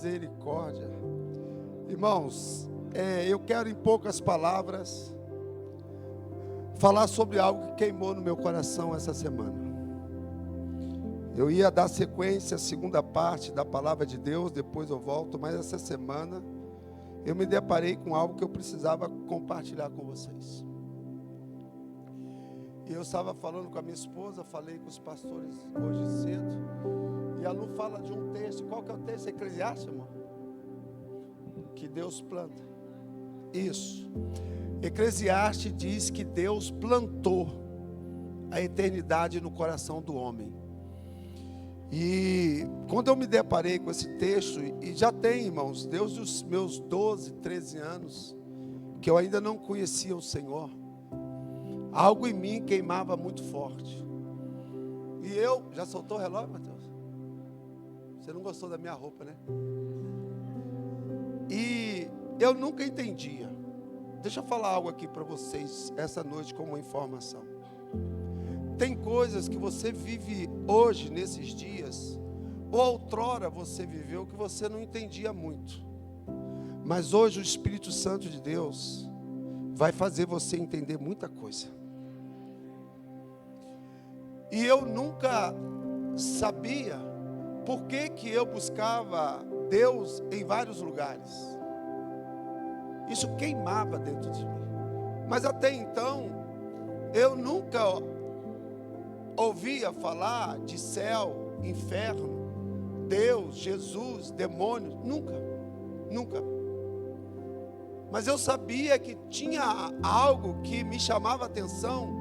Misericórdia. Irmãos, eu quero em poucas palavras falar sobre algo que queimou no meu coração essa semana. Eu ia dar sequência à segunda parte da palavra de Deus, depois eu volto, mas essa semana eu me deparei com algo que eu precisava compartilhar com vocês. E eu estava falando com a minha esposa, falei com os pastores hoje cedo, e a Lu fala de um texto. Qual que é o texto? Eclesiastes, irmão? Que Deus planta. Isso. Eclesiastes diz que Deus plantou a eternidade no coração do homem. E quando eu me deparei com esse texto, e já tem, irmãos, desde os meus 12, 13 anos, que eu ainda não conhecia o Senhor, algo em mim queimava muito forte. E eu, já soltou o relógio, Mateus? Você não gostou da minha roupa, né? E eu nunca entendia. Deixa eu falar algo aqui para vocês essa noite como uma informação. Tem coisas que você vive hoje, nesses dias, ou outrora você viveu, que você não entendia muito. Mas hoje o Espírito Santo de Deus vai fazer você entender muita coisa. E eu nunca sabia por que eu buscava Deus em vários lugares. Isso queimava dentro de mim. Mas até então, eu nunca ouvia falar de céu, inferno, Deus, Jesus, demônios. Nunca. Mas eu sabia que tinha algo que me chamava a atenção,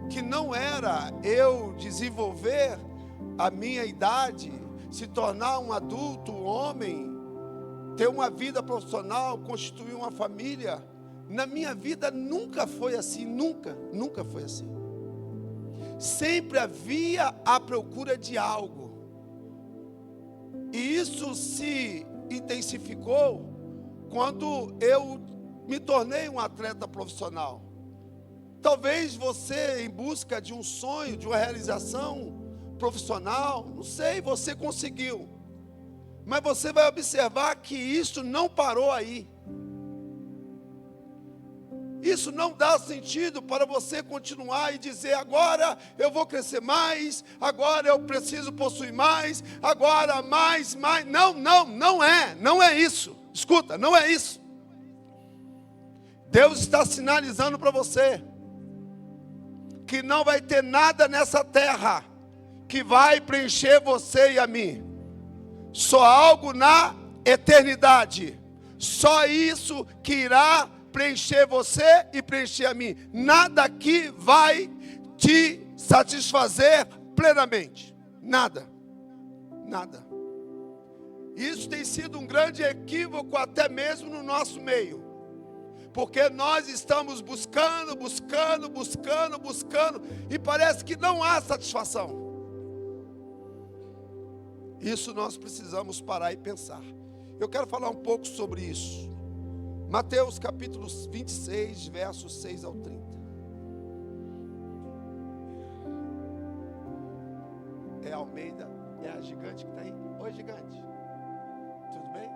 que não era eu desenvolver a minha idade, se tornar um adulto, um homem, ter uma vida profissional, constituir uma família. Na minha vida nunca foi assim, nunca foi assim. Sempre havia a procura de algo. E isso se intensificou quando eu me tornei um atleta profissional. Talvez você, em busca de um sonho, de uma realização profissional, não sei, você conseguiu. Mas você vai observar que isso não parou aí. Isso não dá sentido para você continuar e dizer: agora eu vou crescer mais, agora eu preciso possuir mais, agora mais. Não é isso. Escuta, não é isso. Deus está sinalizando para você que não vai ter nada nessa terra que vai preencher você e a mim. Só algo na eternidade. Só isso que irá preencher você e preencher a mim. Nada aqui vai te satisfazer plenamente. Nada. Isso tem sido um grande equívoco até mesmo no nosso meio. Porque nós estamos buscando, e parece que não há satisfação. Isso nós precisamos parar e pensar. Eu quero falar um pouco sobre isso. Mateus capítulo 26, versos 6 ao 30. É a Almeida, é a gigante que está aí. Oi, gigante. Tudo bem?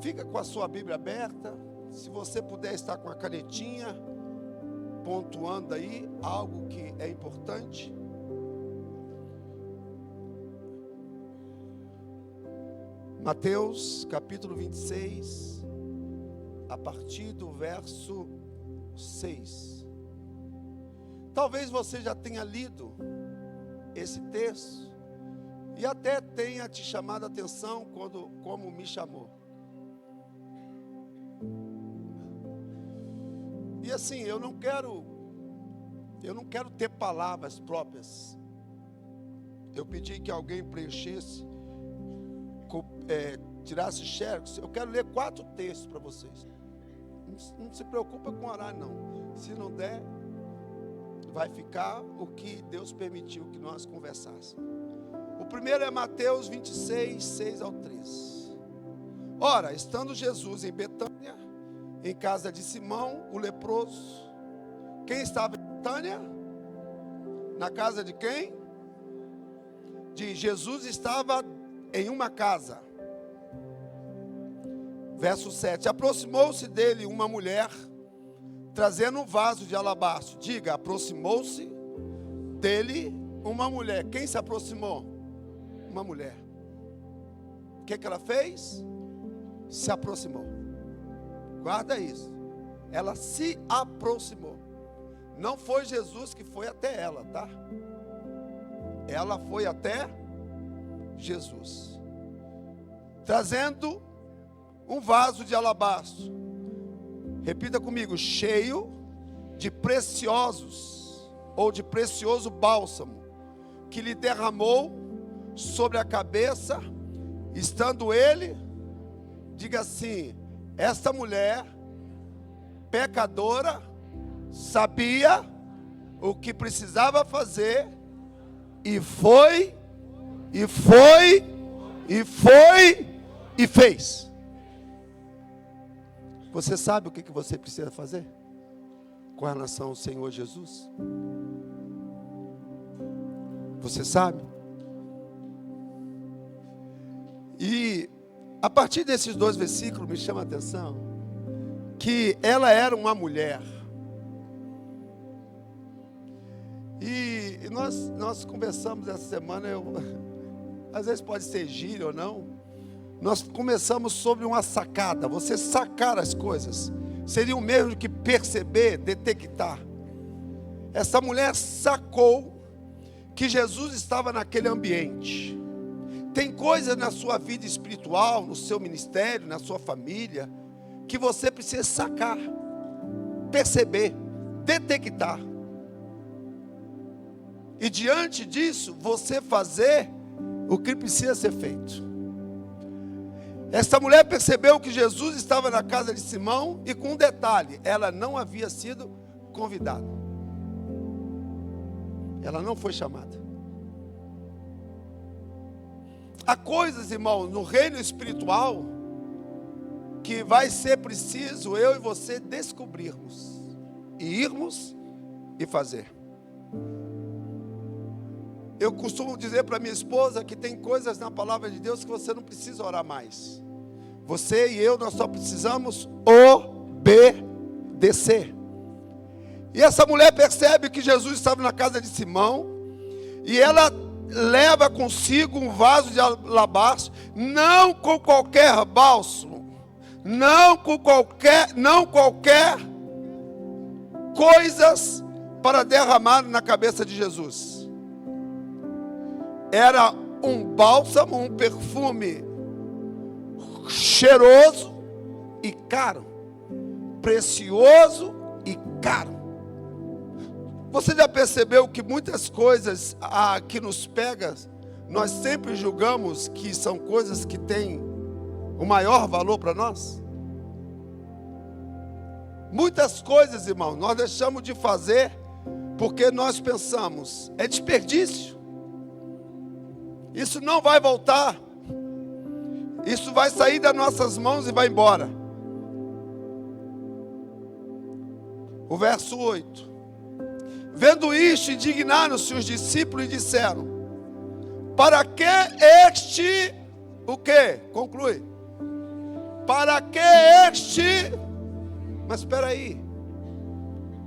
Fica com a sua Bíblia aberta. Se você puder estar com a canetinha, pontuando aí algo que é importante. Mateus capítulo 26, a partir do verso 6. Talvez você já tenha lido esse texto e até tenha te chamado a atenção como me chamou. E assim, eu não quero ter palavras próprias. Eu pedi que alguém preenchesse, tirasse xerox. Eu quero ler 4 textos para vocês. Não se preocupa com orar, não. Se não der, vai ficar o que Deus permitiu que nós conversássemos. O primeiro é Mateus 26, 6 ao 13. Ora, estando Jesus em Betânia, em casa de Simão, o leproso. Quem estava em Betânia? Na casa de quem? Jesus estava em uma casa. Verso 7. Aproximou-se dele uma mulher, trazendo um vaso de alabastro. Diga, aproximou-se dele uma mulher. Quem se aproximou? Uma mulher. O que ela fez? Se aproximou. Guarda isso. Ela se aproximou. Não foi Jesus que foi até ela, tá? Ela foi até Jesus, trazendo um vaso de alabastro. Repita comigo: cheio de preciosos, ou de precioso bálsamo, que lhe derramou sobre a cabeça, estando ele, diga assim, esta mulher pecadora sabia o que precisava fazer e foi e fez. Você sabe o que você precisa fazer com relação ao Senhor Jesus? Você sabe? E a partir desses 2 versículos me chama a atenção que ela era uma mulher. E nós conversamos essa semana, às vezes pode ser gíria ou não. Nós começamos sobre uma sacada. Você sacar as coisas seria o mesmo que perceber, detectar. Essa mulher sacou que Jesus estava naquele ambiente. Tem coisas na sua vida espiritual, no seu ministério, na sua família, que você precisa sacar, perceber, detectar. E diante disso, você fazer o que precisa ser feito. Essa mulher percebeu que Jesus estava na casa de Simão e, com um detalhe, ela não havia sido convidada. Ela não foi chamada. Há coisas, irmãos, no reino espiritual que vai ser preciso eu e você descobrirmos e irmos e fazer. Eu costumo dizer para minha esposa que tem coisas na palavra de Deus que você não precisa orar mais. Você e eu, nós só precisamos obedecer. E essa mulher percebe que Jesus estava na casa de Simão, e ela leva consigo um vaso de alabastro, não com qualquer bálsamo, não qualquer coisas para derramar na cabeça de Jesus. Era um bálsamo, um perfume cheiroso e caro, precioso e caro. Você já percebeu que muitas coisas que nos pegam, nós sempre julgamos que são coisas que têm o maior valor para nós? Muitas coisas, irmão, nós deixamos de fazer porque nós pensamos, é desperdício. Isso não vai voltar. Isso vai sair das nossas mãos e vai embora. O verso 8. Vendo isto, indignaram-se os discípulos e disseram: para que este, o quê? Conclui. Para que este, mas espera aí,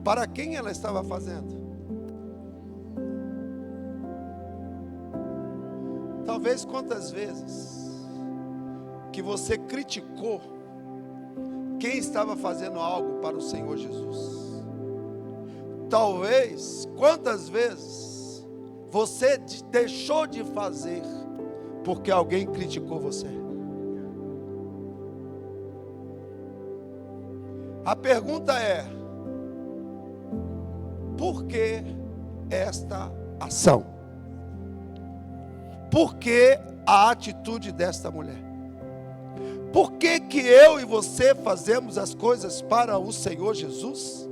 para quem ela estava fazendo? Talvez quantas vezes que você criticou quem estava fazendo algo para o Senhor Jesus. Talvez quantas vezes você deixou de fazer porque alguém criticou você. A pergunta é: por que esta ação? Por que a atitude desta mulher? Por que que eu e você fazemos as coisas para o Senhor Jesus?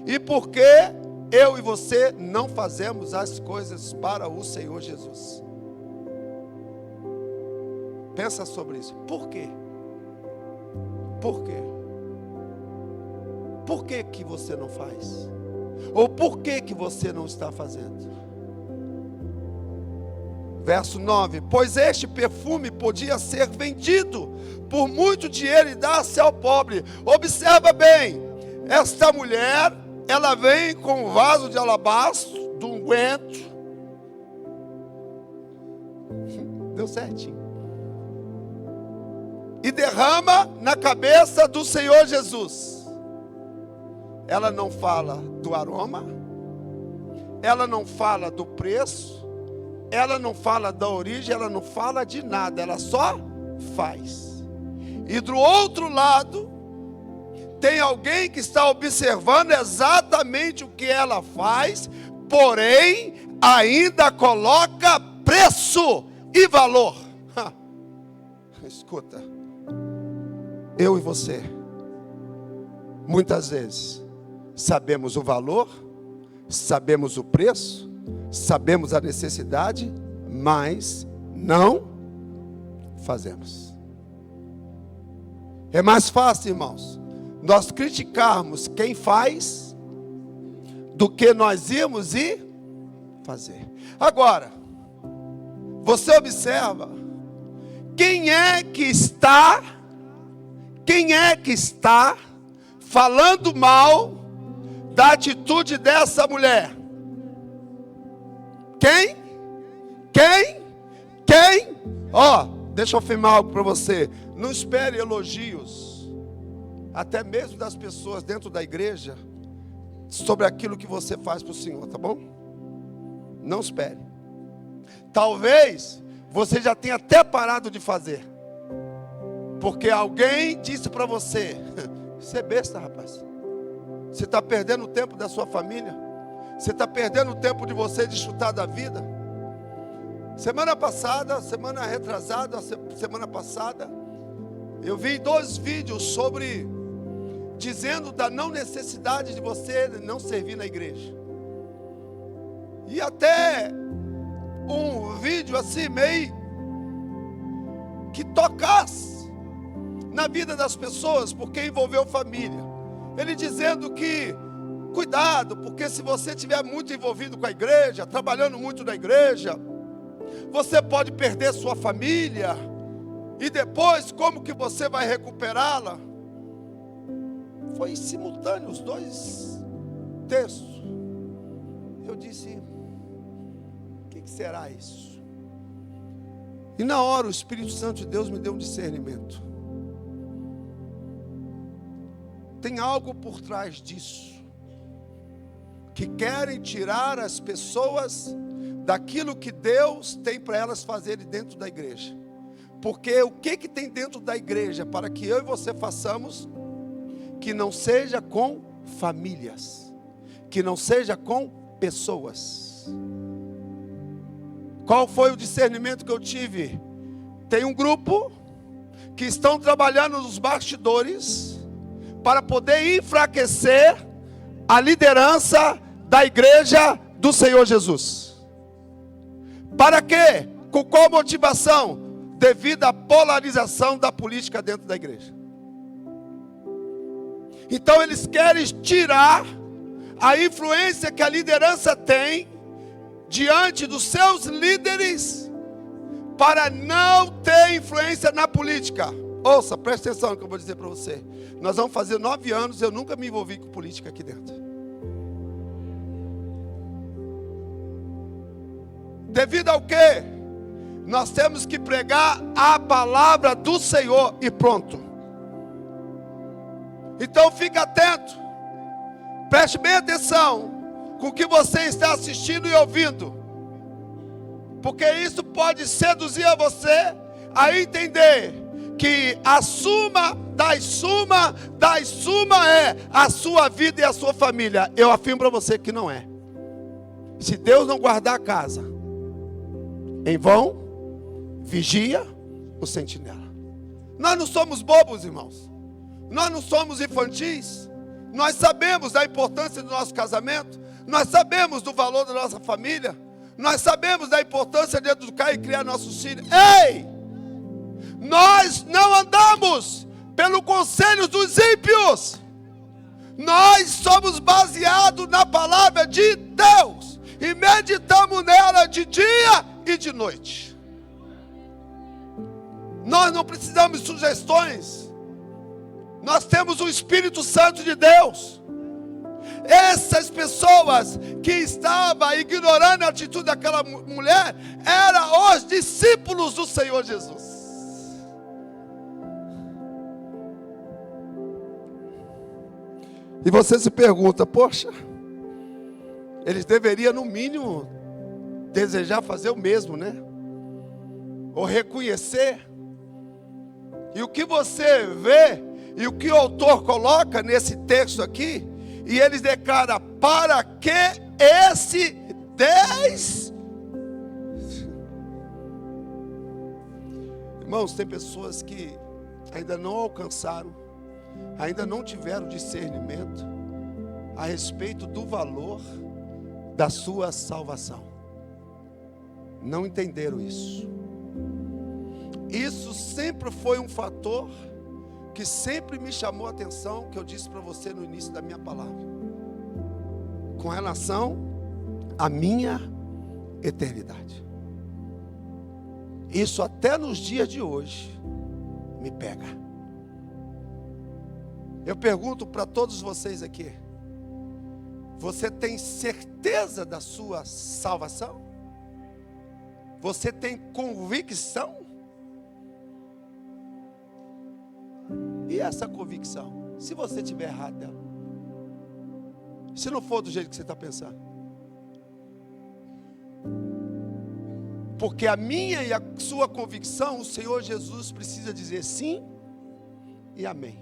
E por que eu e você não fazemos as coisas para o Senhor Jesus? Pensa sobre isso. Por quê? Por quê? Por que que você não faz? Ou por que que você não está fazendo? Verso 9: pois este perfume podia ser vendido por muito dinheiro e dar-se ao pobre. Observa bem, esta mulher, ela vem com um vaso de alabastro, de unguento. Deu certinho. E derrama na cabeça do Senhor Jesus. Ela não fala do aroma, ela não fala do preço, ela não fala da origem, ela não fala de nada, ela só faz. E do outro lado, tem alguém que está observando exatamente o que ela faz, porém, ainda coloca preço e valor. Escuta, eu e você, muitas vezes, sabemos o valor, sabemos o preço, sabemos a necessidade, mas não fazemos. É mais fácil, irmãos, nós criticarmos quem faz do que nós irmos e fazer. Agora, você observa, quem é que está falando mal da atitude dessa mulher? Quem? Ó, deixa eu afirmar algo para você. Não espere elogios, até mesmo das pessoas dentro da igreja, sobre aquilo que você faz para o Senhor, tá bom? Não espere. Talvez você já tenha até parado de fazer, porque alguém disse para você: você é besta, rapaz. Você está perdendo o tempo da sua família. Você está perdendo o tempo de você desfrutar da vida. Semana passada, semana retrasada, semana passada, eu vi 2 vídeos sobre, dizendo da não necessidade de você não servir na igreja. E até um vídeo assim meio que tocasse na vida das pessoas, porque envolveu família. Ele dizendo que, cuidado, porque se você estiver muito envolvido com a igreja, trabalhando muito na igreja, você pode perder sua família, e depois como que você vai recuperá-la? Foi simultâneo os 2 textos. Eu disse: o que será isso? E na hora o Espírito Santo de Deus me deu um discernimento. Tem algo por trás disso, que querem tirar as pessoas daquilo que Deus tem para elas fazerem dentro da igreja. Porque o que tem dentro da igreja para que eu e você façamos, que não seja com famílias, que não seja com pessoas. Qual foi o discernimento que eu tive? Tem um grupo que estão trabalhando nos bastidores para poder enfraquecer a liderança da igreja do Senhor Jesus. Para quê? Com qual motivação? Devido à polarização da política dentro da igreja. Então eles querem tirar a influência que a liderança tem diante dos seus líderes, para não ter influência na política. Ouça, preste atenção no que eu vou dizer para você. Nós vamos fazer 9 anos, eu nunca me envolvi com política aqui dentro. Devido ao quê? Nós temos que pregar a palavra do Senhor e pronto. Então fique atento, preste bem atenção com o que você está assistindo e ouvindo, porque isso pode seduzir a você a entender que a suma das suma é a sua vida e a sua família. Eu afirmo para você que não é. Se Deus não guardar a casa, em vão vigia o sentinela. Nós não somos bobos, irmãos. Nós não somos infantis. Nós sabemos da importância do nosso casamento. Nós sabemos do valor da nossa família. Nós sabemos da importância de educar e criar nossos filhos. Ei! Nós não andamos pelo conselho dos ímpios. Nós somos baseados na palavra de Deus e meditamos nela de dia e de noite. Nós não precisamos de sugestões. Nós temos o Espírito Santo de Deus. Essas pessoas que estavam ignorando a atitude daquela mulher eram os discípulos do Senhor Jesus. E você se pergunta, poxa, eles deveriam no mínimo desejar fazer o mesmo, né? Ou reconhecer. E o que você vê, e o que o autor coloca nesse texto aqui, e eles declaram, para que esse 10... Irmãos, tem pessoas que ainda não alcançaram, ainda não tiveram discernimento a respeito do valor da sua salvação. Não entenderam isso. Isso sempre foi um fator que sempre me chamou a atenção, que eu disse para você no início da minha palavra, com relação à minha eternidade. Isso até nos dias de hoje me pega. Eu pergunto para todos vocês aqui, você tem certeza da sua salvação? Você tem convicção? E essa convicção, se você tiver errado dela? Se não for do jeito que você está pensando? Porque a minha e a sua convicção, o Senhor Jesus precisa dizer sim e amém.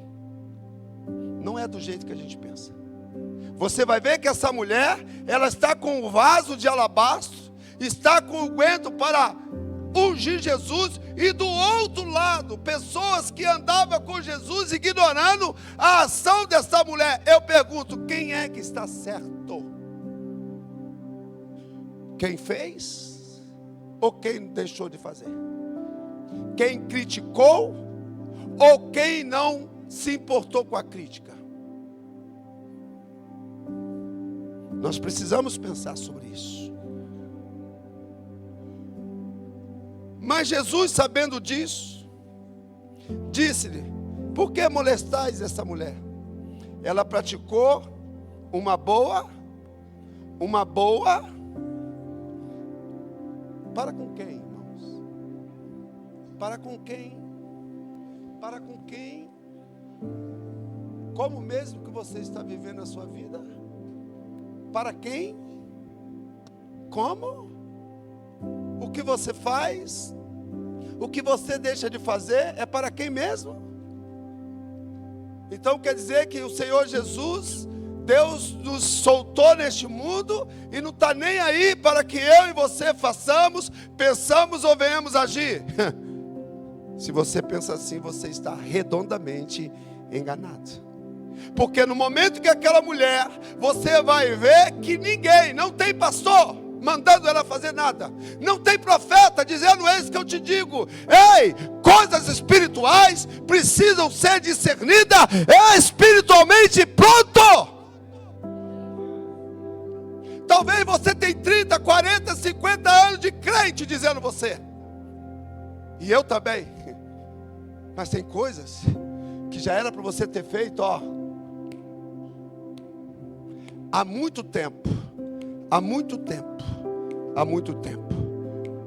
Não é do jeito que a gente pensa. Você vai ver que essa mulher, ela está com um vaso de alabastro, está com o unguento para ungir Jesus, e do outro lado, pessoas que andavam com Jesus, ignorando a ação dessa mulher. Eu pergunto, quem é que está certo? Quem fez? Ou quem deixou de fazer? Quem criticou? Ou quem não se importou com a crítica? Nós precisamos pensar sobre isso. Mas Jesus, sabendo disso, disse-lhe, por que molestais essa mulher? Ela praticou uma boa, para com quem, irmãos? Para com quem? Para com quem? Como mesmo que você está vivendo a sua vida? Para quem? Como? O que você faz? O que você deixa de fazer é para quem mesmo? Então quer dizer que o Senhor Jesus, Deus nos soltou neste mundo e não está nem aí para que eu e você façamos, pensamos ou venhamos agir. Se você pensa assim, você está redondamente enganado. Porque no momento que aquela mulher, você vai ver que ninguém, não tem pastor mandando ela fazer nada, não tem profeta dizendo eis que eu te digo, ei, coisas espirituais precisam ser discernidas espiritualmente. Pronto. Talvez você tenha 30, 40, 50 anos de crente dizendo você, e eu também, mas tem coisas que já era para você ter feito, há muito tempo.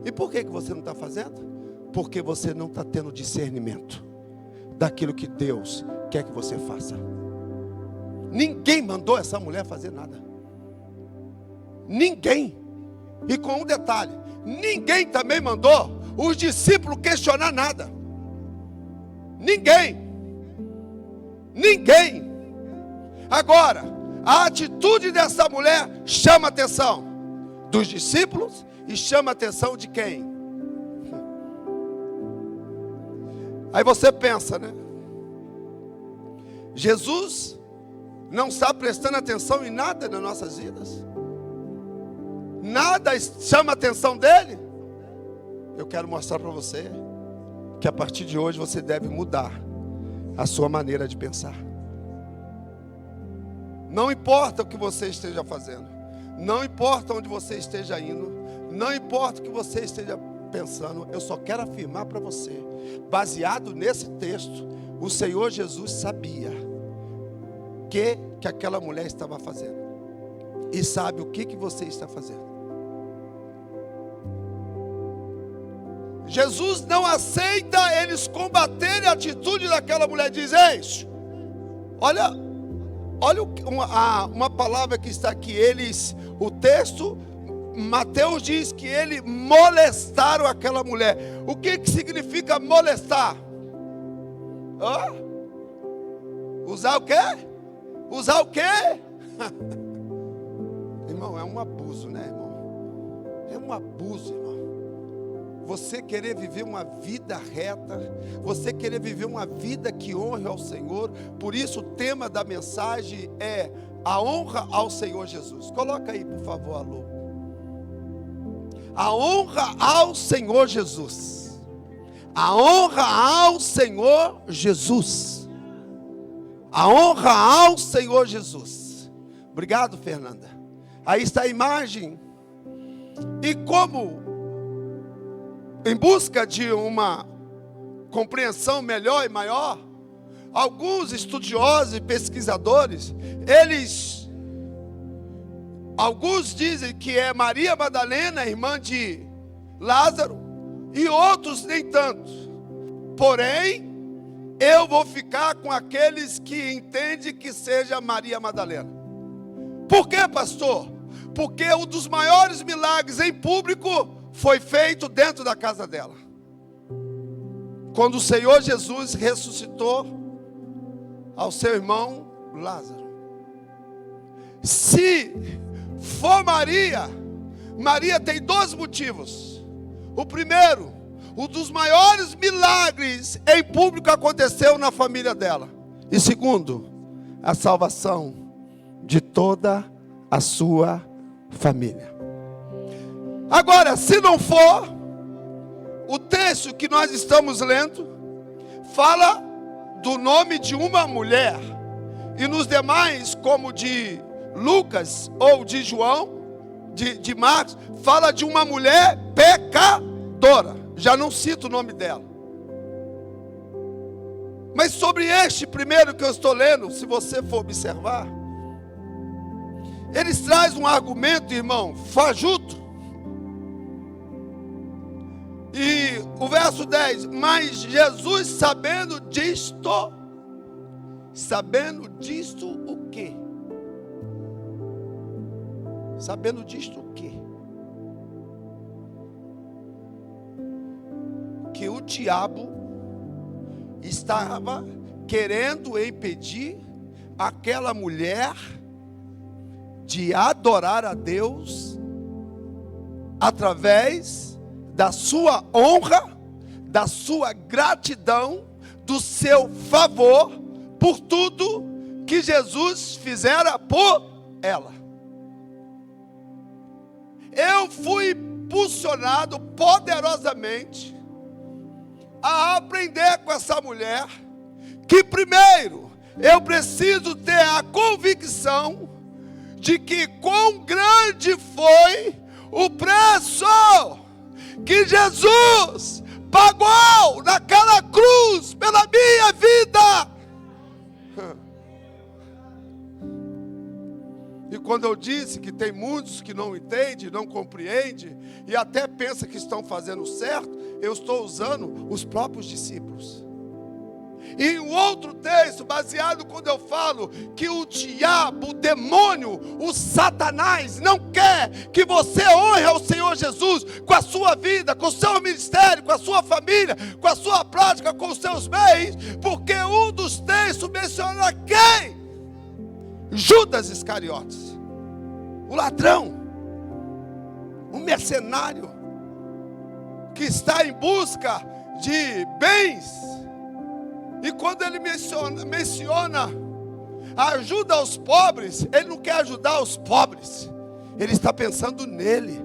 E por que você não está fazendo? Porque você não está tendo discernimento daquilo que Deus quer que você faça. Ninguém mandou essa mulher fazer nada. Ninguém. E com um detalhe, ninguém também mandou os discípulos questionar nada. Ninguém. Agora, a atitude dessa mulher chama a atenção dos discípulos e chama a atenção de quem? Aí você pensa, né? Jesus não está prestando atenção em nada nas nossas vidas? Nada chama a atenção dele? Eu quero mostrar para você que a partir de hoje você deve mudar a sua maneira de pensar. Não importa o que você esteja fazendo, não importa onde você esteja indo, Não importa o que você esteja pensando, eu só quero afirmar para você, baseado nesse texto, o Senhor Jesus sabia que aquela mulher estava fazendo, e sabe o que você está fazendo. Jesus não aceita eles combaterem a atitude daquela mulher. Diz: ei, olha uma palavra que está aqui. O texto, Mateus diz que eles molestaram aquela mulher. O que significa molestar? Usar o quê? Usar o quê? Irmão, é um abuso, né, irmão? É um abuso, irmão. Você querer viver uma vida reta, você querer viver uma vida que honre ao Senhor. Por isso o tema da mensagem é a honra ao Senhor Jesus. Coloca aí, por favor, alô. A honra ao Senhor Jesus. A honra ao Senhor Jesus. A honra ao Senhor Jesus. Obrigado, Fernanda. Aí está a imagem. E como, em busca de uma compreensão melhor e maior, alguns estudiosos e pesquisadores, alguns dizem que é Maria Madalena, irmã de Lázaro, e outros nem tanto. Porém, eu vou ficar com aqueles que entendem que seja Maria Madalena. Por quê, pastor? Porque um dos maiores milagres em público foi feito dentro da casa dela. Quando o Senhor Jesus ressuscitou ao seu irmão Lázaro. Se for Maria, Maria tem 2 motivos. O primeiro, um dos maiores milagres em público aconteceu na família dela. E segundo, a salvação de toda a sua família. Agora, se não for, o texto que nós estamos lendo fala do nome de uma mulher. E nos demais, como de Lucas ou de João, de Marcos, fala de uma mulher pecadora. Já não cito o nome dela. Mas sobre este primeiro que eu estou lendo, se você for observar, eles trazem um argumento, irmão, fajuto. E o verso 10, mas Jesus sabendo disto o quê? Sabendo disto o quê? Que o diabo estava querendo impedir aquela mulher de adorar a Deus através da sua honra, da sua gratidão, do seu favor por tudo que Jesus fizera por ela. Eu fui impulsionado poderosamente a aprender com essa mulher que primeiro eu preciso ter a convicção de que quão grande foi o preço que Jesus pagou naquela cruz pela minha vida. E quando eu disse que tem muitos que não entendem, não compreendem e até pensam que estão fazendo certo, eu estou usando os próprios discípulos. E em outro texto, baseado quando eu falo que o diabo, o demônio, o Satanás não quer que você honre ao Senhor Jesus com a sua vida, com o seu ministério, com a sua família, com a sua prática, com os seus bens, porque um dos textos menciona quem? Judas Iscariotes, o ladrão, o mercenário, que está em busca de bens. E quando ele menciona a ajuda aos pobres, ele não quer ajudar os pobres, ele está pensando nele.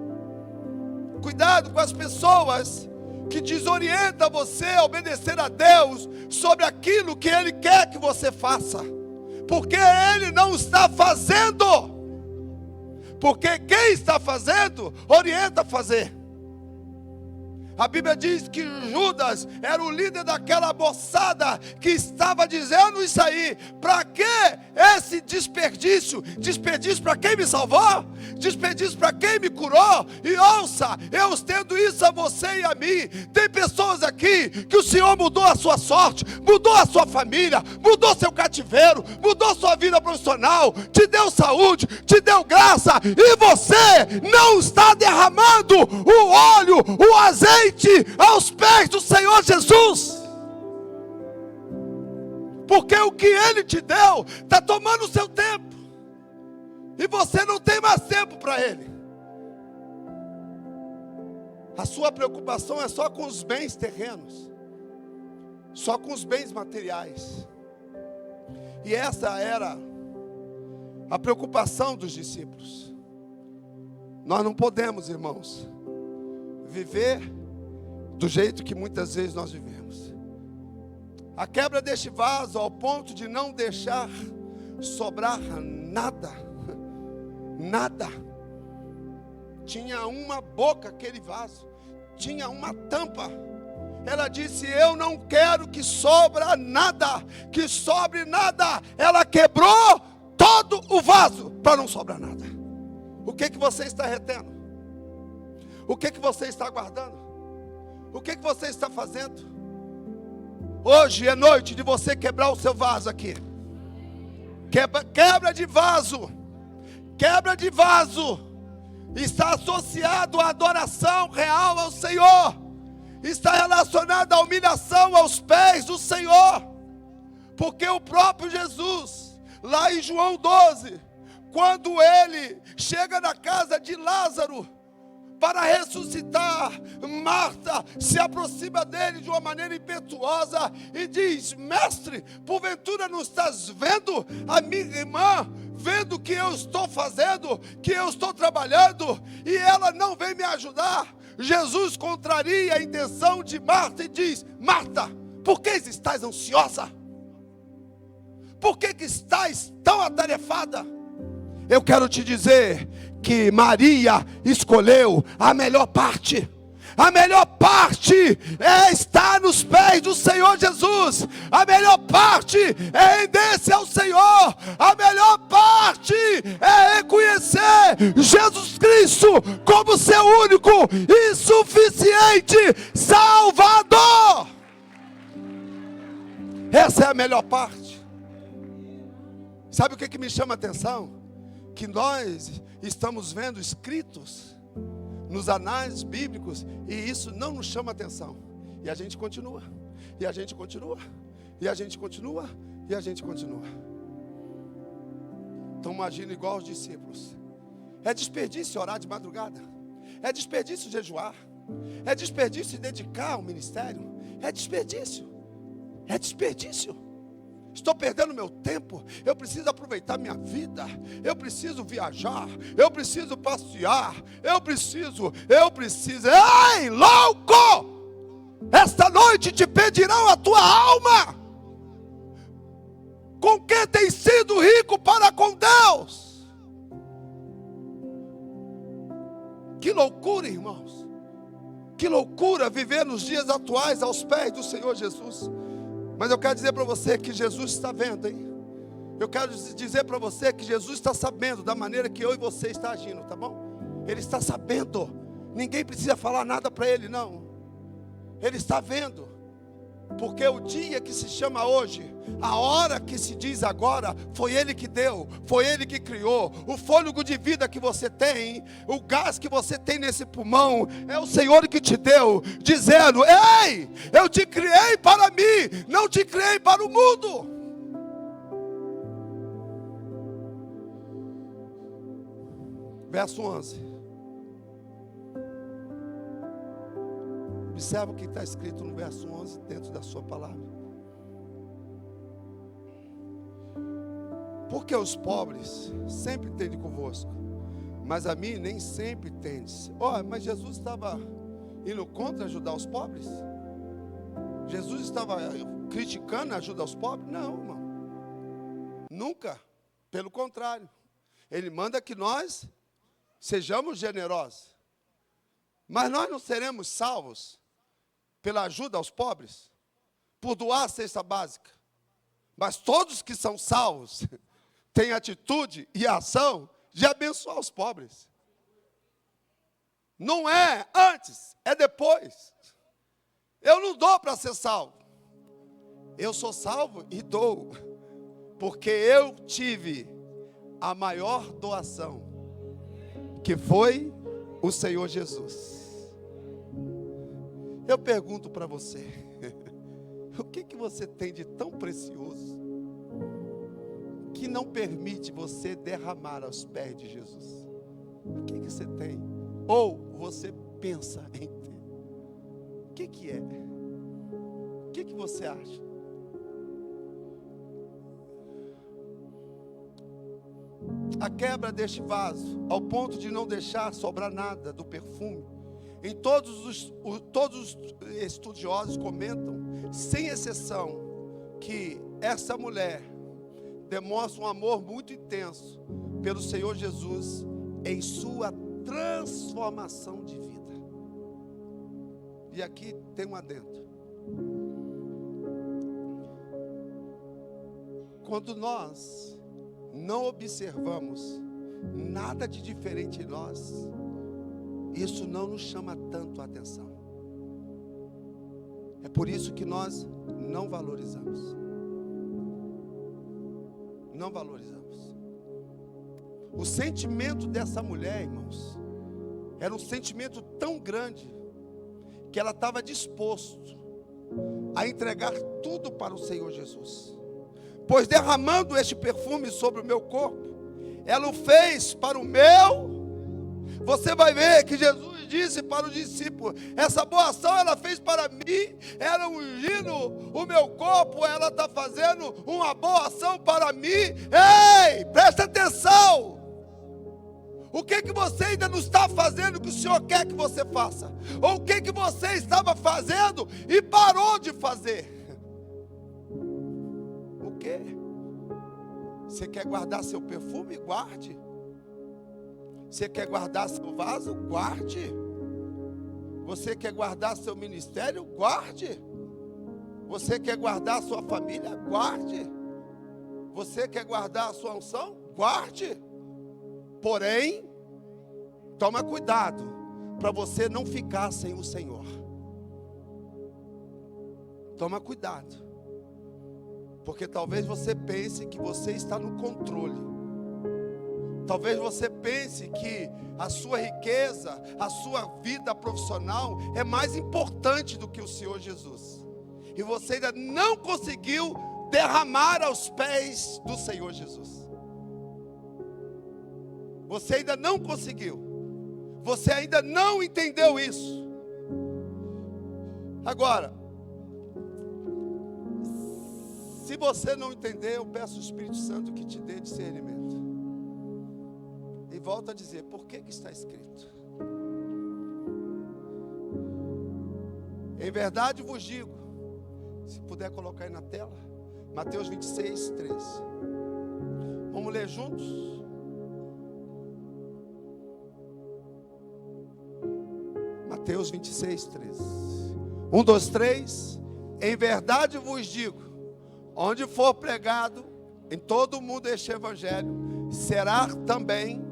Cuidado com as pessoas que desorientam você a obedecer a Deus sobre aquilo que Ele quer que você faça, porque Ele não está fazendo. Porque quem está fazendo, orienta a fazer. A Bíblia diz que Judas era o líder daquela moçada que estava dizendo isso aí. Para que esse desperdício? Desperdício para quem me salvou? Desperdício para quem me curou? E ouça, eu estendo isso a você e a mim. Tem pessoas aqui que o Senhor mudou a sua sorte, mudou a sua família, mudou seu cativeiro, mudou sua vida profissional, te deu saúde, te deu graça, e você não está derramando o óleo, o azeite aos pés do Senhor Jesus, porque o que Ele te deu está tomando o seu tempo, e você não tem mais tempo para Ele. A sua preocupação é só com os bens terrenos, só com os bens materiais, e essa era a preocupação dos discípulos. Nós não podemos, irmãos, viver do jeito que muitas vezes nós vivemos. A quebra deste vaso ao ponto de não deixar sobrar nada. Nada. Tinha uma boca aquele vaso, tinha uma tampa. Ela disse: eu não quero que sobra nada, que sobre nada. Ela quebrou todo o vaso para não sobrar nada. O que você está retendo? O que você está guardando? O que você está fazendo? Hoje é noite de você quebrar o seu vaso aqui. Quebra de vaso. Quebra de vaso. Está associado à adoração real ao Senhor. Está relacionado à humilhação aos pés do Senhor. Porque o próprio Jesus, lá em João 12, quando ele chega na casa de Lázaro para ressuscitar, Marta se aproxima dele de uma maneira impetuosa e diz: mestre, porventura não estás vendo a minha irmã, vendo o que eu estou fazendo, que eu estou trabalhando, e ela não vem me ajudar? Jesus contraria a intenção de Marta e diz: Marta, por que estás ansiosa? Por que estás tão atarefada? Eu quero te dizer que Maria escolheu a melhor parte. A melhor parte é estar nos pés do Senhor Jesus. A melhor parte é render-se ao Senhor. A melhor parte é reconhecer Jesus Cristo como seu único e suficiente Salvador. Essa é a melhor parte. Sabe o que me chama a atenção? Que nós estamos vendo escritos nos anais bíblicos, e isso não nos chama atenção, e a gente continua, e a gente continua, e a gente continua, e a gente continua. Então imagina igual os discípulos. É desperdício orar de madrugada, é desperdício jejuar, é desperdício dedicar ao ministério, é desperdício, é desperdício. Estou perdendo meu tempo, eu preciso aproveitar minha vida, eu preciso viajar, eu preciso passear, eu preciso, ei, louco! Esta noite te pedirão a tua alma, com quem tem sido rico para com Deus. Que loucura, irmãos, que loucura viver nos dias atuais aos pés do Senhor Jesus. Mas eu quero dizer para você que Jesus está vendo, hein? Eu quero dizer para você que Jesus está sabendo da maneira que eu e você está agindo, tá bom? Ele está sabendo. Ninguém precisa falar nada para Ele, não. Ele está vendo. Porque o dia que se chama hoje, a hora que se diz agora, foi Ele que deu, foi Ele que criou. O fôlego de vida que você tem, o gás que você tem nesse pulmão, é o Senhor que te deu, dizendo: ei, eu te criei para mim, não te criei para o mundo. Verso 11. Observa o que está escrito no verso 11 dentro da sua palavra. Porque os pobres sempre tendem convosco, mas a mim nem sempre tendes. Mas Jesus estava indo contra ajudar os pobres? Jesus estava criticando a ajuda aos pobres? Não, irmão. Nunca. Pelo contrário. Ele manda que nós Sejamos generosos. Mas nós não seremos salvos pela ajuda aos pobres, por doar a cesta básica. Mas todos que são salvos têm atitude e ação de abençoar os pobres. Não é antes, é depois. Eu não dou para ser salvo. Eu sou salvo e dou, porque eu tive a maior doação, que foi o Senhor Jesus. Eu pergunto para você, o que você tem de tão precioso que não permite você derramar aos pés de Jesus? O que você tem? Ou você pensa em ter? O que é? O que você acha? A quebra deste vaso, ao ponto de não deixar sobrar nada do perfume, todos os estudiosos comentam, sem exceção, que essa mulher demonstra um amor muito intenso pelo Senhor Jesus em sua transformação de vida. E aqui tem um adendo. Quando nós não observamos nada de diferente em nós, isso não nos chama tanto a atenção. É por isso que nós não valorizamos. Não valorizamos. O sentimento dessa mulher, irmãos, era um sentimento tão grande que ela estava disposto a entregar tudo para o Senhor Jesus. Pois derramando este perfume sobre o meu corpo, ela o fez para o meu. Você vai ver que Jesus disse para os discípulos: essa boa ação ela fez para mim, ela ungindo o meu corpo, ela está fazendo uma boa ação para mim. Ei, presta atenção! O que você ainda não está fazendo que o Senhor quer que você faça? Ou o que você estava fazendo e parou de fazer? O quê? Você quer guardar seu perfume? Guarde. Você quer guardar seu vaso? Guarde. Você quer guardar seu ministério? Guarde. Você quer guardar sua família? Guarde. Você quer guardar a sua unção? Guarde. Porém, toma cuidado para você não ficar sem o Senhor. Toma cuidado. Porque talvez você pense que você está no controle. Talvez você pense que a sua riqueza, a sua vida profissional é mais importante do que o Senhor Jesus. E você ainda não conseguiu derramar aos pés do Senhor Jesus. Você ainda não conseguiu. Você ainda não entendeu isso. Agora, se você não entender, eu peço ao Espírito Santo que te dê discernimento. E volto a dizer, por que está escrito? Em verdade vos digo, se puder colocar aí na tela, Mateus 26, 13. Vamos ler juntos? Mateus 26, 13. 1, 2, 3. Em verdade vos digo, onde for pregado em todo o mundo este evangelho, será também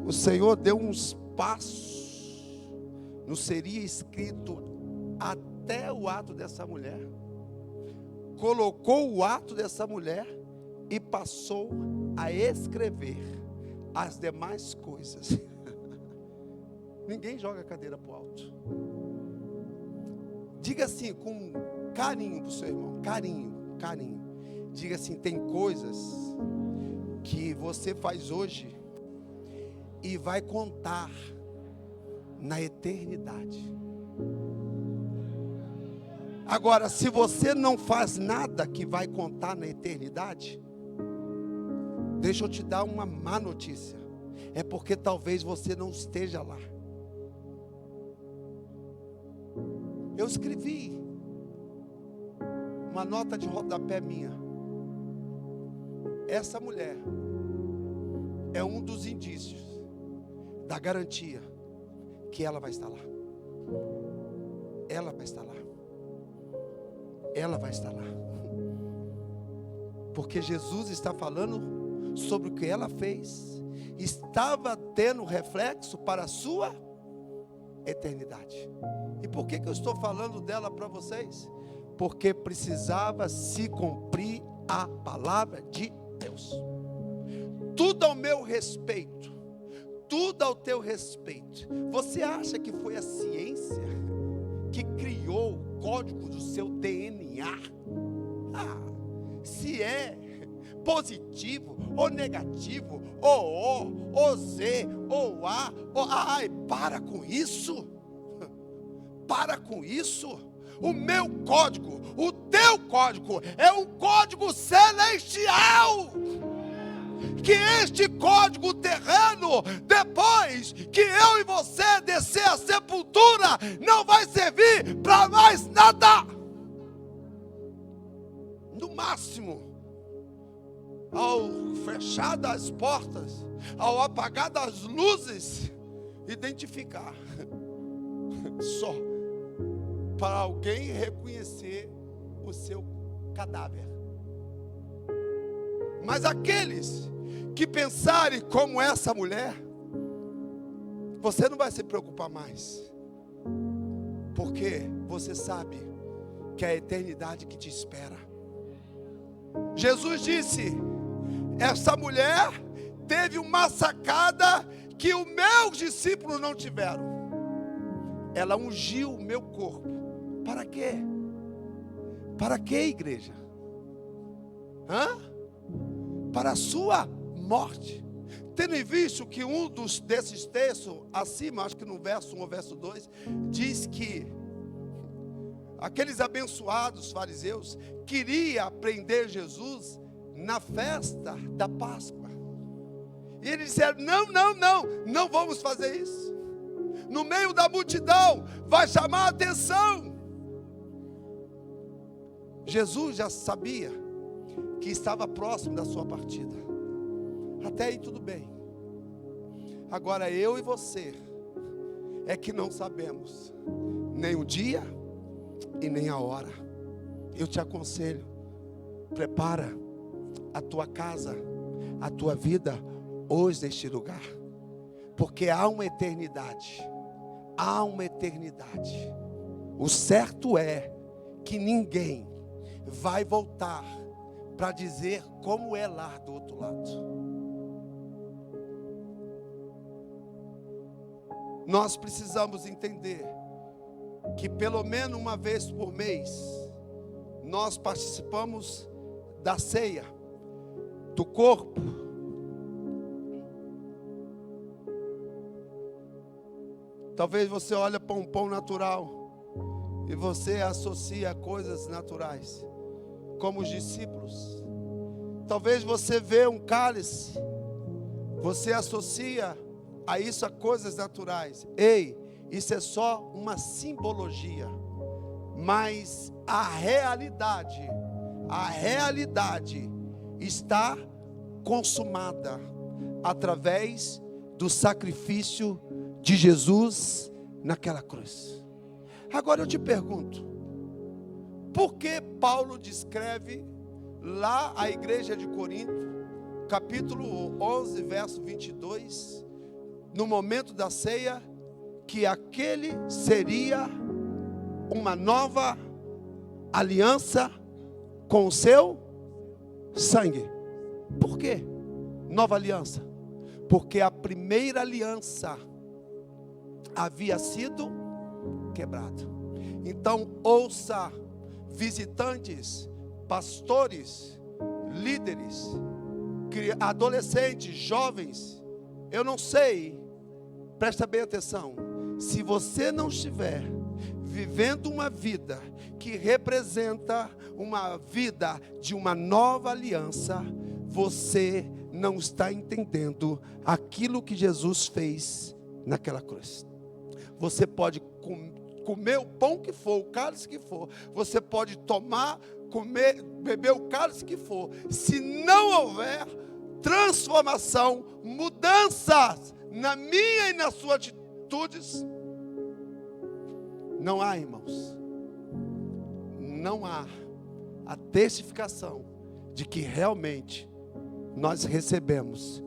o Senhor deu uns passos, não seria escrito até o ato dessa mulher, colocou o ato dessa mulher e passou a escrever as demais coisas. Ninguém joga a cadeira para o alto. Diga assim, com carinho para o seu irmão, carinho. Diga assim, tem coisas que você faz hoje e vai contar na eternidade. Agora, se você não faz nada que vai contar na eternidade, deixa eu te dar uma má notícia. É porque talvez você não esteja lá. Eu escrevi uma nota de rodapé minha. Essa mulher é um dos indícios da garantia que ela vai estar lá. Ela vai estar lá. Ela vai estar lá. Porque Jesus está falando sobre o que ela fez. Estava tendo reflexo para a sua eternidade. E por que eu estou falando dela para vocês? Porque precisava se cumprir a palavra de Deus. Tudo ao meu respeito, tudo ao teu respeito. Você acha que foi a ciência que criou o código do seu DNA? Se é positivo ou negativo, ou O, ou Z, ou A, ai, para com isso. Para com isso. O meu código, o teu código é um código celestial. Que este código terreno, depois que eu e você descer a sepultura, não vai servir para mais nada. No máximo, ao fechar das portas, ao apagar das luzes, identificar. Só para alguém reconhecer o seu cadáver. Mas aqueles que pensarem como essa mulher, você não vai se preocupar mais, porque você sabe que é a eternidade que te espera. Jesus disse: essa mulher teve uma sacada que os meus discípulos não tiveram. Ela ungiu o meu corpo. Para quê? Para quê, igreja? Para a sua morte. Tendo em visto que um desses textos acima, acho que no verso 1 ou verso 2, diz que aqueles abençoados fariseus queriam prender Jesus na festa da Páscoa. E eles disseram: não vamos fazer isso. No meio da multidão vai chamar a atenção. Jesus já sabia que estava próximo da sua partida. Até aí tudo bem. Agora eu e você é que não sabemos nem o dia e nem a hora. Eu te aconselho, prepara a tua casa, a tua vida hoje neste lugar, porque há uma eternidade. Há uma eternidade. O certo é que ninguém vai voltar para dizer como é lá do outro lado. Nós precisamos entender que pelo menos uma vez por mês nós participamos da ceia do corpo. Talvez você olhe para um pão natural e você associa a coisas naturais, como os discípulos. Talvez você vê um cálice, você associa a isso a coisas naturais. Ei, isso é só uma simbologia, mas a realidade está consumada através do sacrifício de Jesus naquela cruz. Agora eu te pergunto, por que Paulo descreve lá a igreja de Corinto, capítulo 11, verso 22, no momento da ceia, que aquele seria uma nova aliança com o seu sangue? Por quê? Nova aliança. Porque a primeira aliança havia sido quebrada. Então ouça, visitantes, pastores, líderes, adolescentes, jovens, eu não sei, presta bem atenção, se você não estiver vivendo uma vida que representa uma vida de uma nova aliança, você não está entendendo aquilo que Jesus fez naquela cruz. Você pode comer o pão que for, o cálice que for, você pode tomar comer, beber o cálice que for, se não houver transformação, mudanças na minha e nas suas atitudes, não há, irmãos, não há a testificação de que realmente nós recebemos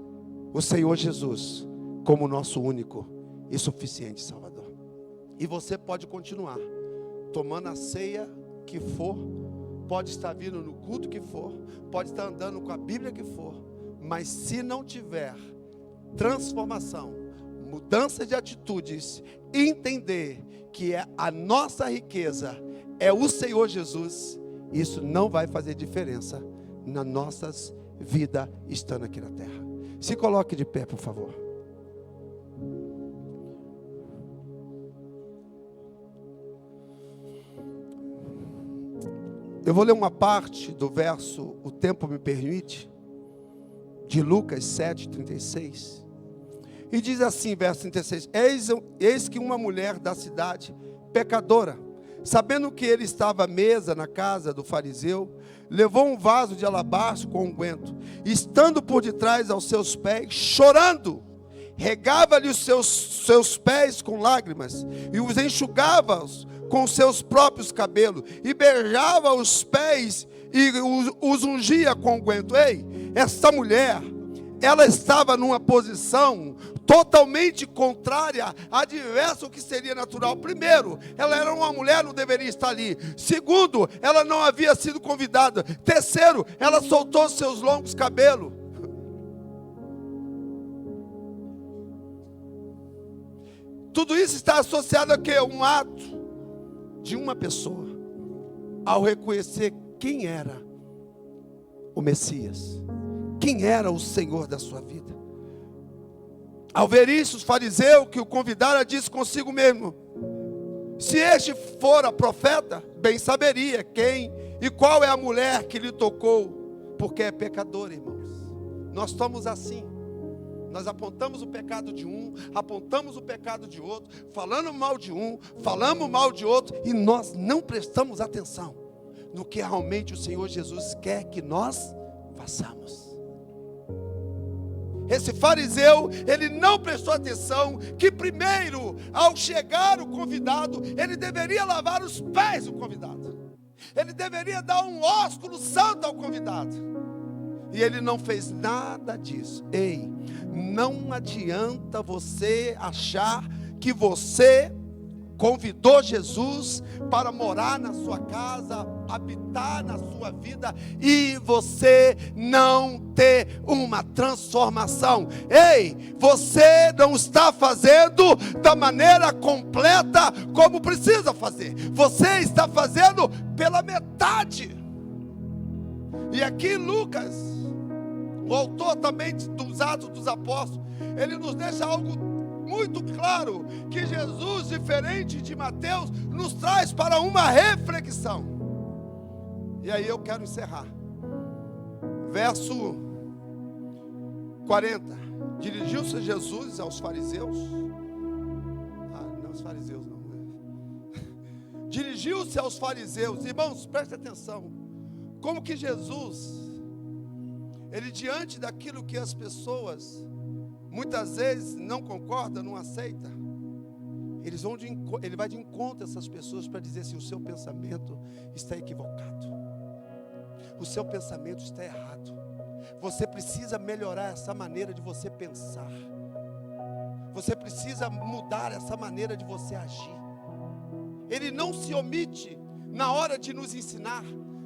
o Senhor Jesus como nosso único e suficiente Salvador. E você pode continuar tomando a ceia que for, pode estar vindo no culto que for, pode estar andando com a Bíblia que for, mas se não tiver transformação, mudança de atitudes, entender que a nossa riqueza é o Senhor Jesus, isso não vai fazer diferença nas nossas vidas estando aqui na terra. Se coloque de pé, por favor. Eu vou ler uma parte do verso, o tempo me permite, de Lucas 7:36. E diz assim, verso 36: Eis que uma mulher da cidade, pecadora, sabendo que ele estava à mesa na casa do fariseu, levou um vaso de alabastro com unguento, estando por detrás aos seus pés, chorando, regava-lhe os seus pés com lágrimas, e os enxugava com seus próprios cabelos, e beijava os pés, e os ungia com unguento. Ei, essa mulher, ela estava numa posição totalmente contrária, adversa ao que seria natural. Primeiro, ela era uma mulher, não deveria estar ali. Segundo, ela não havia sido convidada. Terceiro, ela soltou seus longos cabelos. Tudo isso está associado a quê? Um ato de uma pessoa, ao reconhecer quem era o Messias, quem era o Senhor da sua vida. Ao ver isso, os fariseus que o convidaram disse consigo mesmo: se este fora profeta, bem saberia quem e qual é a mulher que lhe tocou, porque é pecadora, irmãos. Nós estamos assim. Nós apontamos o pecado de um, apontamos o pecado de outro, falando mal de um, falamos mal de outro, e nós não prestamos atenção no que realmente o Senhor Jesus quer que nós façamos. Esse fariseu, ele não prestou atenção que primeiro, ao chegar o convidado, ele deveria lavar os pés do convidado. Ele deveria dar um ósculo santo ao convidado. E ele não fez nada disso. Ei, não adianta você achar que você convidou Jesus para morar na sua casa, habitar na sua vida, e você não ter uma transformação. Ei, você não está fazendo da maneira completa como precisa fazer. Você está fazendo pela metade. E aqui Lucas, o autor também dos Atos dos Apóstolos, ele nos deixa algo muito claro, que Jesus, diferente de Mateus, nos traz para uma reflexão. E aí eu quero encerrar. Verso 40. Dirigiu-se Jesus aos fariseus. Não os fariseus não. Dirigiu-se aos fariseus. Irmãos, preste atenção. Como que Jesus, ele diante daquilo que as pessoas muitas vezes não concordam, não aceitam, ele vai de encontro a essas pessoas para dizer assim: o seu pensamento está equivocado, o seu pensamento está errado, você precisa melhorar essa maneira de você pensar, você precisa mudar essa maneira de você agir. Ele não se omite na hora de nos ensinar,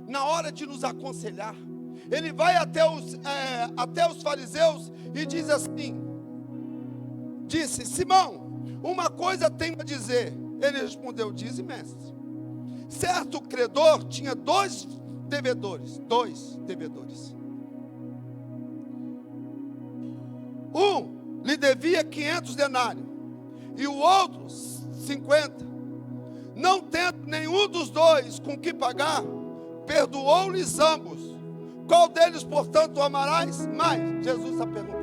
na hora de nos aconselhar. Ele vai até os fariseus e diz assim: disse: Simão, uma coisa tenho a dizer. Ele respondeu: dize, mestre. Certo credor tinha dois devedores. Um lhe devia 500 denários e o outro 50. Não tendo nenhum dos dois com que pagar, perdoou-lhes ambos. Qual deles, portanto, amarás mais? Jesus está perguntando.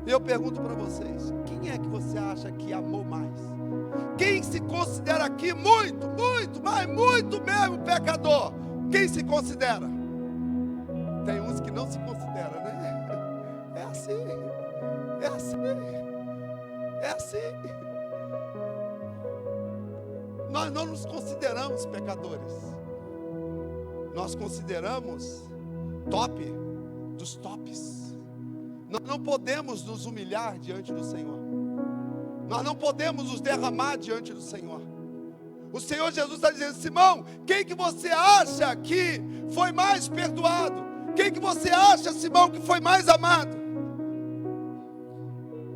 E eu pergunto para vocês: quem é que você acha que amou mais? Quem se considera aqui muito, muito, mas muito mesmo pecador? Quem se considera? Tem uns que não se consideram, né? É assim, é assim, é assim. Nós não nos consideramos pecadores. Nós consideramos top dos tops. Nós não podemos nos humilhar diante do Senhor. Nós não podemos nos derramar diante do Senhor. O Senhor Jesus está dizendo: Simão, quem que você acha que foi mais perdoado? Quem que você acha, Simão, que foi mais amado?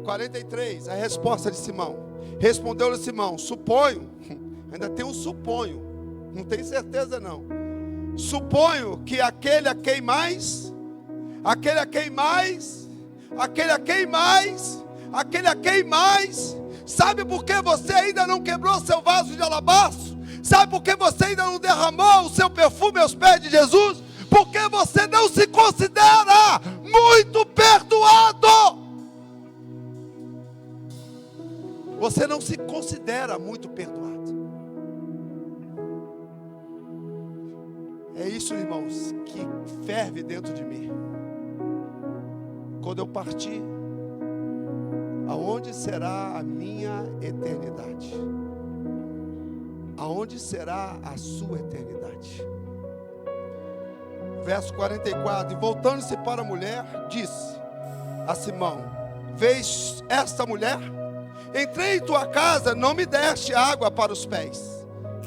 43, a resposta de Simão. Respondeu-lhe Simão: suponho, ainda tem um suponho, não tenho certeza não. Suponho que aquele a quem mais, sabe por que você ainda não quebrou seu vaso de alabastro? Sabe por que você ainda não derramou o seu perfume aos pés de Jesus? Porque você não se considera muito perdoado. Você não se considera muito perdoado. É isso, irmãos, que ferve dentro de mim. Quando eu partir, aonde será a minha eternidade? Aonde será a sua eternidade? Verso 44, e voltando-se para a mulher, disse a Simão: vês esta mulher? Entrei em tua casa, não me deste água para os pés.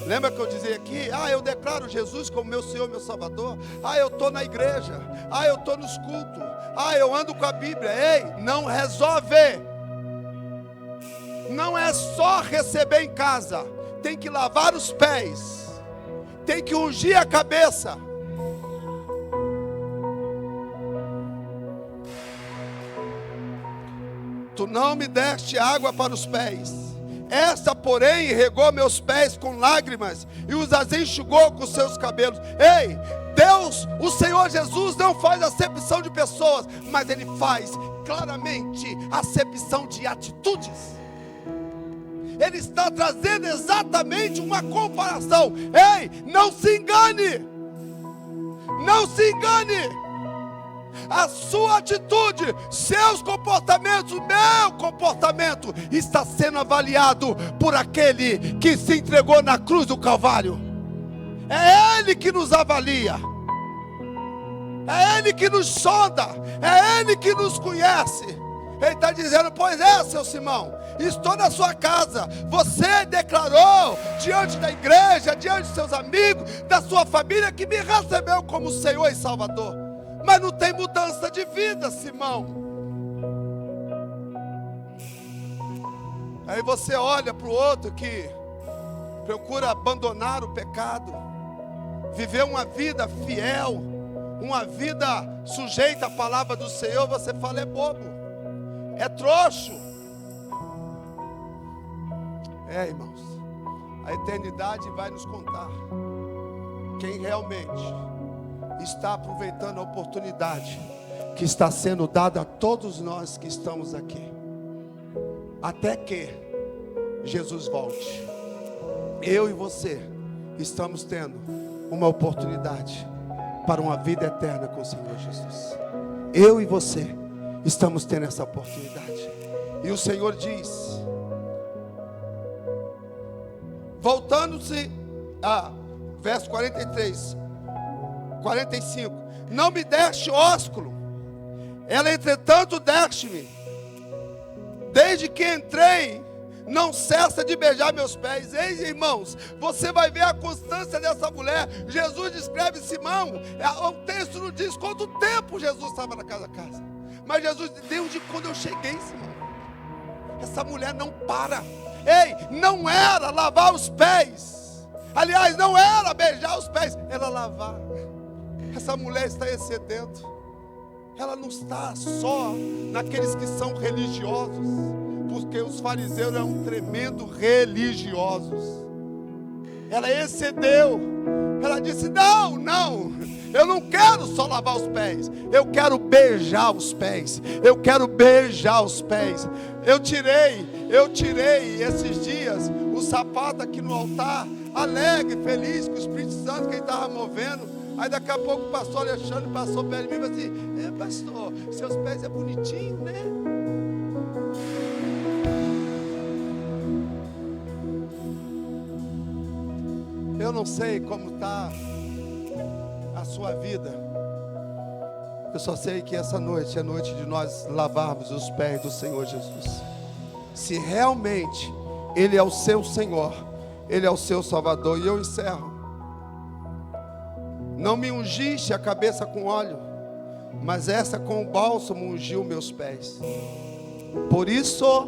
Lembra que eu dizia aqui? Eu declaro Jesus como meu Senhor, meu Salvador. Eu estou na igreja. Eu estou nos cultos. Eu ando com a Bíblia. Ei, não resolve. Não é só receber em casa. Tem que lavar os pés. Tem que ungir a cabeça. Tu não me deste água para os pés. Esta, porém, regou meus pés com lágrimas e os enxugou com seus cabelos. Ei, Deus, o Senhor Jesus não faz acepção de pessoas, mas Ele faz claramente acepção de atitudes. Ele está trazendo exatamente uma comparação. Ei, não se engane. Não se engane. A sua atitude, seus comportamentos, o meu comportamento está sendo avaliado por aquele que se entregou na cruz do Calvário. É Ele que nos avalia. É Ele que nos sonda. É Ele que nos conhece. Ele está dizendo: pois é, seu Simão, estou na sua casa. Você declarou diante da igreja, diante de seus amigos, da sua família, que me recebeu como Senhor e Salvador. Mas não tem mudança de vida, Simão. Aí você olha para o outro que procura abandonar o pecado, viver uma vida fiel, uma vida sujeita à palavra do Senhor. Você fala: é bobo, é trouxo. Irmãos, a eternidade vai nos contar quem realmente está aproveitando a oportunidade que está sendo dada a todos nós que estamos aqui, até que Jesus volte. Eu e você estamos tendo uma oportunidade para uma vida eterna com o Senhor Jesus. Eu e você estamos tendo essa oportunidade. E o Senhor diz, voltando-se a verso 43, 45: não me deste ósculo, ela entretanto deste-me. Desde que entrei, não cessa de beijar meus pés. Ei, irmãos, você vai ver a constância dessa mulher. Jesus descreve Simão. O texto não diz quanto tempo Jesus estava na casa. Mas Jesus deu de quando eu cheguei, Simão. Essa mulher não para. Ei, não era lavar os pés. Aliás, não era beijar os pés, era lavar. Essa mulher está excedendo. Ela não está só naqueles que são religiosos, porque os fariseus eram tremendo religiosos. Ela excedeu. Ela disse: não, Eu não quero só lavar os pés, eu quero beijar os pés. Eu quero beijar os pés. Eu tirei esses dias o sapato aqui no altar, alegre, feliz, com o Espírito Santo que ele estava movendo. Aí daqui a pouco o pastor Alexandre passou perto de mim e falou assim: pastor, seus pés é bonitinho, né? Eu não sei como está a sua vida. Eu só sei que essa noite é noite de nós lavarmos os pés do Senhor Jesus. Se realmente Ele é o seu Senhor, Ele é o seu Salvador. E eu encerro. Não me ungiste a cabeça com óleo, mas essa com o bálsamo ungiu meus pés. Por isso,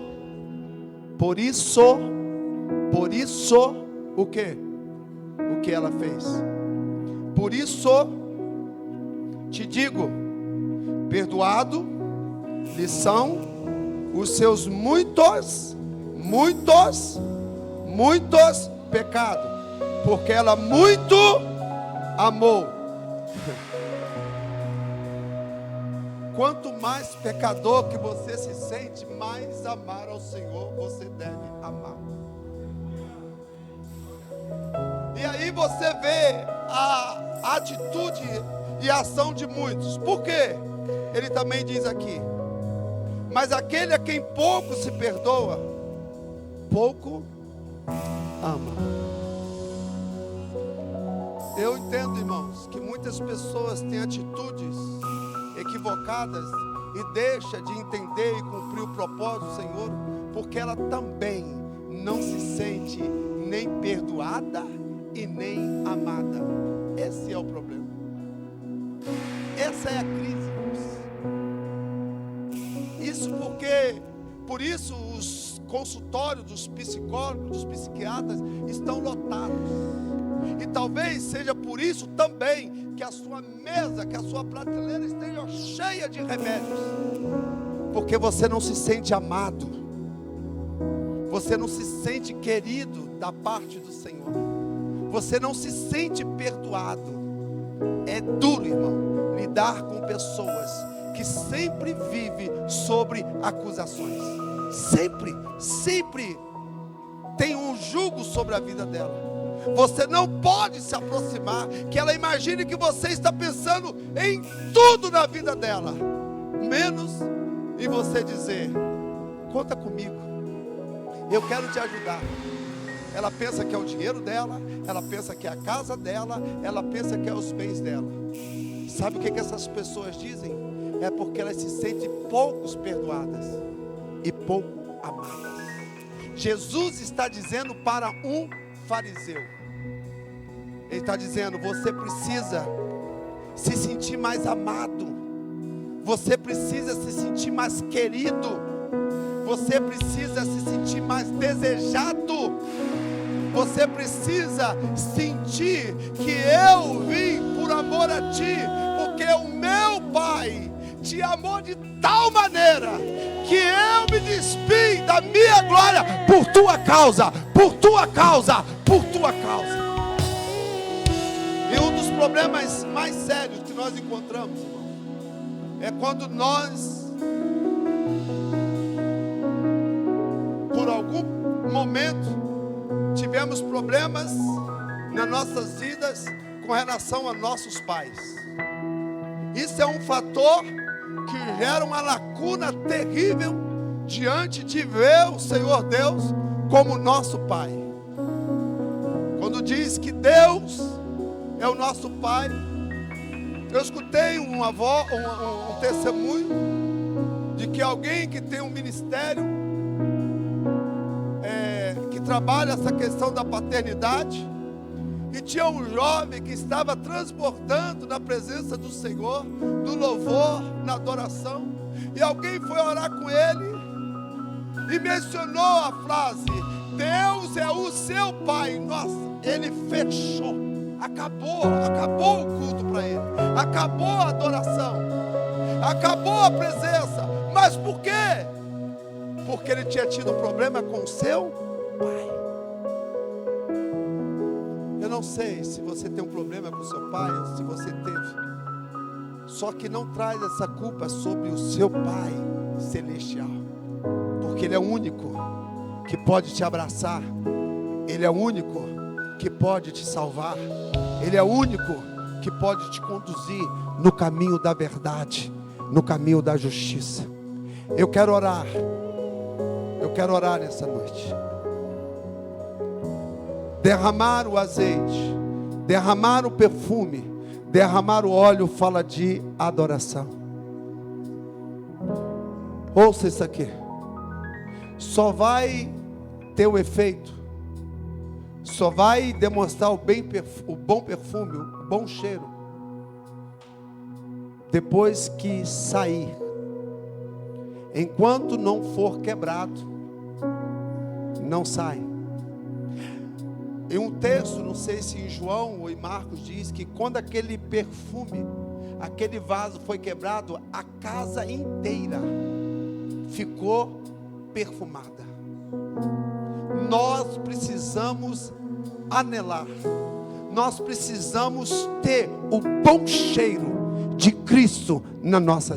o quê? O que ela fez? Por isso, te digo, perdoado lhe são os seus muitos pecados, porque ela muito amou. Quanto mais pecador que você se sente, mais amar ao Senhor você deve amar. E aí você vê a atitude e a ação de muitos. Por quê? Ele também diz aqui: mas aquele a quem pouco se perdoa, pouco ama. Eu entendo, irmãos, que muitas pessoas têm atitudes equivocadas e deixam de entender e cumprir o propósito do Senhor, porque ela também não se sente nem perdoada e nem amada. Esse é o problema. Essa é a crise, irmãos. Por isso os consultórios dos psicólogos, dos psiquiatras estão lotados. E talvez seja por isso também que a sua mesa, que a sua prateleira esteja cheia de remédios. Porque você não se sente amado. Você não se sente querido da parte do Senhor. Você não se sente perdoado. É duro, irmão, lidar com pessoas que sempre vivem sobre acusações. Sempre tem um jugo sobre a vida dela. Você não pode se aproximar, que ela imagine que você está pensando em tudo na vida dela, menos em você dizer: conta comigo, eu quero te ajudar. Ela pensa que é o dinheiro dela, ela pensa que é a casa dela, ela pensa que é os bens dela. Sabe o que essas pessoas dizem? É porque elas se sentem poucos perdoadas e pouco amadas. Jesus está dizendo para um fariseu, ele está dizendo: você precisa se sentir mais amado, você precisa se sentir mais querido, você precisa se sentir mais desejado, você precisa sentir que eu vim por amor a ti, porque o meu Pai te amou de tal maneira que eu me despi da minha glória por tua causa, por tua causa, por tua causa. E um dos problemas mais sérios que nós encontramos, irmão, é quando nós, por algum momento, tivemos problemas nas nossas vidas com relação a nossos pais. Isso é um fator que gera uma lacuna terrível diante de ver o Senhor Deus como nosso Pai. Quando diz que Deus é o nosso Pai, eu escutei um testemunho de que alguém que tem um ministério que trabalha essa questão da paternidade, e tinha um jovem que estava transbordando na presença do Senhor, no louvor, na adoração, e alguém foi orar com ele e mencionou a frase: Deus é o seu Pai. Nossa, ele fechou, acabou o culto para ele, acabou a adoração, acabou a presença. Mas por quê? Porque ele tinha tido um problema com o seu pai. Eu não sei se você tem um problema com seu pai, ou se você teve. Só que não traz essa culpa sobre o seu Pai Celestial. Porque Ele é o único que pode te abraçar. Ele é o único que pode te salvar. Ele é o único que pode te conduzir no caminho da verdade, no caminho da justiça. Eu quero orar nessa noite. Derramar o azeite, derramar o perfume, derramar o óleo fala de adoração. Ouça isso aqui. Só vai ter o efeito, só vai demonstrar o bom perfume, o bom cheiro, depois que sair. Enquanto não for quebrado, não sai. Em um texto, não sei se em João ou em Marcos, diz que quando aquele perfume, aquele vaso foi quebrado, a casa inteira ficou perfumada. Nós precisamos anelar, nós precisamos ter o bom cheiro de Cristo na nossa